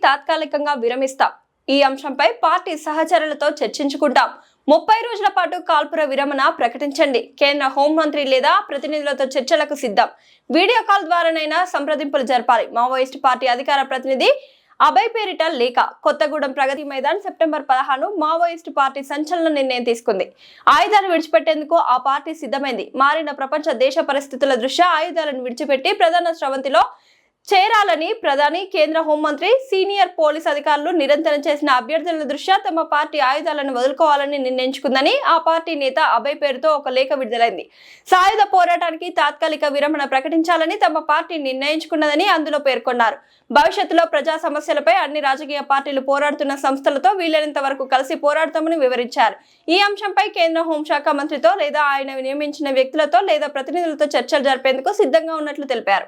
తాత్కాలికంగా విరమిస్తాం. ఈ అంశంపై పార్టీ సహచరులతో చర్చించుకుంటాం. 30 రోజుల పాటు కాల్పుల విరమణ ప్రకటించండి. కేంద్ర హోంమంత్రి లేదా ప్రతినిధులతో చర్చలకు సిద్ధం. వీడియో కాల్ ద్వారానైనా సంప్రదింపులు జరపాలి. మావోయిస్టు పార్టీ అధికార ప్రతినిధి అభయ్ పేరిట లేఖ. కొత్తగూడెం ప్రగతి మైదాన్ సెప్టెంబర్ 16 మావోయిస్టు పార్టీ సంచలన నిర్ణయం తీసుకుంది. ఆయుధాలు విడిచిపెట్టేందుకు ఆ పార్టీ సిద్ధమైంది. మారిన ప్రపంచ దేశ పరిస్థితుల దృష్ట్యా ఆయుధాలను విడిచిపెట్టి ప్రధాన స్రవంతిలో చేరాలని ప్రధాని, కేంద్ర హోంమంత్రి, సీనియర్ పోలీస్ అధికారులు నిరంతరం చేసిన అభ్యర్థుల దృష్ట్యా తమ పార్టీ ఆయుధాలను వదులుకోవాలని నిర్ణయించుకుందని ఆ పార్టీ నేత అభయ్ పేరుతో ఒక లేఖ విడుదలైంది. సాయుధ పోరాటానికి తాత్కాలిక విరమణ ప్రకటించాలని తమ పార్టీ నిర్ణయించుకున్నదని అందులో పేర్కొన్నారు. భవిష్యత్తులో ప్రజా సమస్యలపై అన్ని రాజకీయ పార్టీలు పోరాడుతున్న సంస్థలతో వీలైనంత వరకు కలిసి పోరాడతామని వివరించారు. ఈ అంశంపై కేంద్ర హోంశాఖ మంత్రితో లేదా ఆయన నియమించిన వ్యక్తులతో లేదా ప్రతినిధులతో చర్చలు జరిపేందుకు సిద్ధంగా ఉన్నట్లు తెలిపారు.